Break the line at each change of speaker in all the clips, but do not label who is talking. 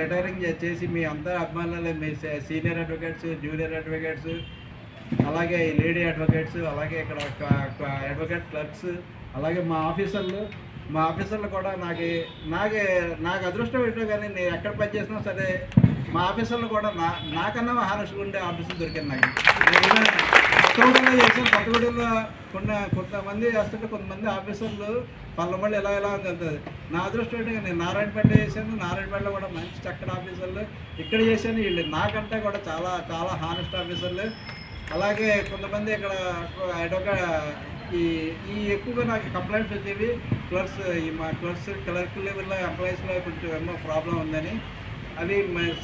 Retiring చేసి మీ అందరి అభిమానులు, మీ సీనియర్ అడ్వకేట్స్, జూనియర్ అడ్వకేట్స్, అలాగే లేడీ అడ్వకేట్స్, అలాగే ఇక్కడ అడ్వకేట్ క్లర్క్స్, అలాగే మా ఆఫీసర్లు కూడా నాకు అదృష్టం ఏంటో కానీ నేను ఎక్కడ పనిచేసినా సరే మా ఆఫీసర్లు కూడా నాకన్నా హానెస్ట్గా ఉండే ఆఫీసులు దొరికింది నాకు. కొత్తగూడెంలో చేసాను, కొత్తగూడెంలో కొంతమంది చేస్తుంటే కొంతమంది ఆఫీసర్లు పల్లమల్లి ఎలా అని వెళ్తుంది. నా అదృష్టం ఏంటంటే నేను నారాయణపేట చేశాను, నారాయణపేటలో కూడా మంచి చక్కటి ఆఫీసర్లు ఇక్కడ చేశాను. వీళ్ళు నాకంటే కూడా చాలా చాలా హానెస్ట్ ఆఫీసర్లు. అలాగే కొంతమంది ఇక్కడ ఈ ఎక్కువగా నాకు కంప్లైంట్స్ వచ్చేవి మా క్లర్క్ లెవెల్లో ఎంప్లాయీస్లో కొంచెం ఏమో ప్రాబ్లం ఉందని అవి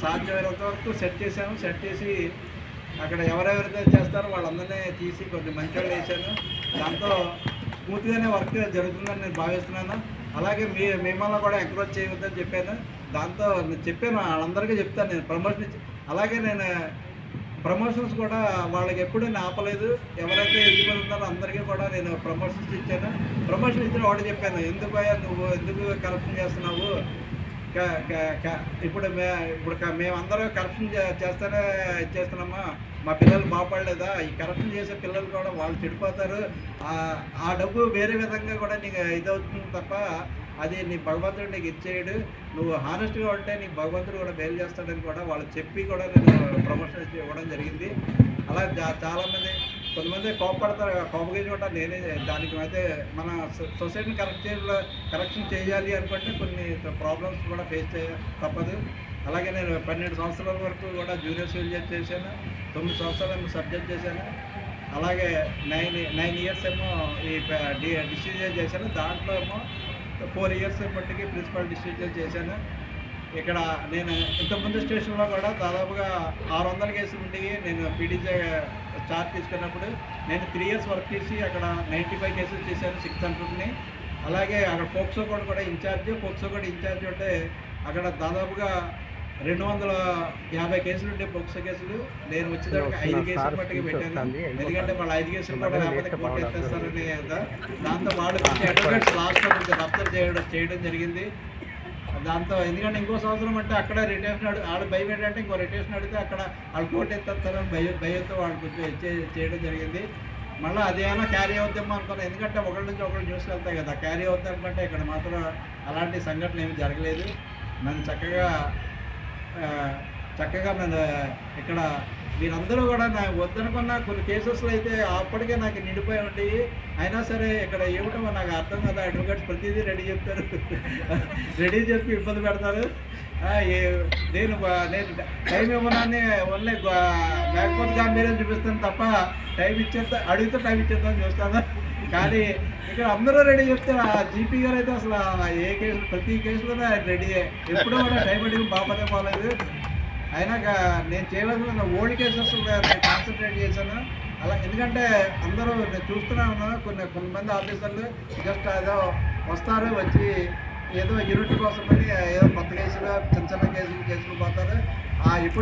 సాధ్యమైనంత వరకు సెట్ చేసి అక్కడ ఎవరెవరైతే చేస్తారో వాళ్ళందరినీ తీసి కొంచెం మంచిగా వేసాను. దాంతో స్మూత్గానే వర్క్ జరుగుతుందని నేను భావిస్తున్నాను. అలాగే మిమ్మల్ని కూడా ఎంకరేజ్ చేయవద్దని చెప్పాను. దాంతో చెప్పాను, వాళ్ళందరికీ చెప్తాను నేను ప్రమోషన్. అలాగే నేను ప్రమోషన్స్ కూడా వాళ్ళకి ఎప్పుడూ నేను ఆపలేదు. ఎవరైతే ఎలిజిబుల్ ఉన్నారో అందరికీ కూడా నేను ప్రమోషన్స్ ఇచ్చాను. ప్రమోషన్ ఇచ్చిన వాడు చెప్పాను, నువ్వు ఎందుకు కరప్షన్ చేస్తున్నావు, ఇప్పుడు మేమందరూ కరప్షన్ చేస్తూనే ఇచ్చేస్తున్నామా, మా పిల్లలు బాగుపడలేదా, ఈ కరప్షన్ చేసే పిల్లలు కూడా వాళ్ళు చెడిపోతారు, ఆ డబ్బు వేరే విధంగా కూడా నీకు ఇదవుతుంది తప్ప అది నీ భగవంతుడు నీకు ఇచ్చేయడు, నువ్వు హానెస్ట్గా ఉంటే నీకు భగవంతుడు కూడా బెయిల్ చేస్తాడని కూడా వాళ్ళు చెప్పి కూడా నేను ప్రమోషన్ ఇవ్వడం జరిగింది. అలా చాలామంది కొంతమంది కోపగించి కూడా నేనే దానికి అయితే మన సొసైటీని కరెక్షన్ చేయాలి అనుకుంటే కొన్ని ప్రాబ్లమ్స్ కూడా ఫేస్ తప్పదు. అలాగే నేను 12 సంవత్సరాల వరకు కూడా జూనియర్ సివిల్ జడ్జ్ చేశాను, 9 సంవత్సరాలు సబ్జెక్ట్ చేశాను. అలాగే 9 ఇయర్స్ ఏమో ఈ డిస్ట్రిక్ట్ జడ్జ్ చేశాను. దాంట్లో ఏమో 4 ఇయర్స్ మట్టికి ప్రిన్సిపల్ డిస్ట్రిక్ట్ జడ్జ్ చేశాను. ఇక్కడ నేను ఇంతకుముందు స్టేషన్లో కూడా దాదాపుగా 600 కేసులు ఉండి నేను పీడీజే చార్జ్ తీసుకున్నప్పుడు నేను 3 ఇయర్స్ వర్క్ చేసి అక్కడ 95 కేసులు చేశాను 600ని. అలాగే అక్కడ పోక్సో కూడా ఇన్ఛార్జ్ ఉంటే అక్కడ దాదాపుగా 250 కేసులు ఉండే పోక్సో కేసులు. నేను వచ్చేదానికి 5 కేసులు మట్టుకు పెట్టాను, ఎందుకంటే వాళ్ళు 5 కేసులు కూడా లేకపోతే కోర్టు ఎత్తేస్తారని. దాంతో వాళ్ళు అడ్వకేట్స్ లాస్ట్లో కొంచెం రప్చర్ చేయడం జరిగింది. దాంతో ఎందుకంటే ఇంకో సంవత్సరం అంటే అక్కడ రిటేషన్ వాళ్ళ భయం ఏంటంటే ఇంకో రిటేషన్ అడిగితే అక్కడ వాళ్ళు కోర్టు ఎత్తేస్తారని భయంతో వాళ్ళు కొంచెం చేయడం జరిగింది. మళ్ళీ అదేమైనా క్యారీ అవుతామో అనుకున్నాను, ఎందుకంటే ఒకరి నుంచి ఒకరు న్యూస్ వెళ్తాయి కదా, క్యారీ అవుతాం అనుకుంటే ఇక్కడ మాత్రం అలాంటి సంఘటన ఏమి జరగలేదు. నన్ను చక్కగా నన్ను ఇక్కడ మీరందరూ కూడా నాకు వద్దనుకున్న కొన్ని కేసెస్లో అయితే అప్పటికే నాకు నిండిపోయి ఉంటాయి. అయినా సరే ఇక్కడ ఏమిటో నాకు అర్థం కదా, అడ్వకేట్స్ ప్రతిదీ రెడీ చెప్పి ఇబ్బంది పెడతారు. నేను టైం ఇవ్వడాన్ని ఓన్లీ లేకపోతే గాంభీర్యం చూపిస్తాను తప్ప అడిగితే టైం ఇచ్చేద్దామని చూస్తాను. కానీ ఇక్కడ అందరూ రెడీ చెప్తే జీపీ గారు అయితే అసలు ప్రతి కేసులోనే రెడీయే, ఎప్పుడూ కూడా టైం అడిగి బాపదే పోలేదు. అయినా నేను చేయవలసిన ఓల్డ్ కేసెస్ నేను కాన్సన్ట్రేట్ చేశాను. అలా ఎందుకంటే అందరూ నేను చూస్తూనే ఉన్నాను, కొంతమంది ఆఫీసర్లు జస్ట్ ఏదో వస్తారు, వచ్చి ఏదో యూనిట్ కోసమని ఏదో కొత్త కేసులు చిన్న కేసులు పోతారు. ఇప్పుడు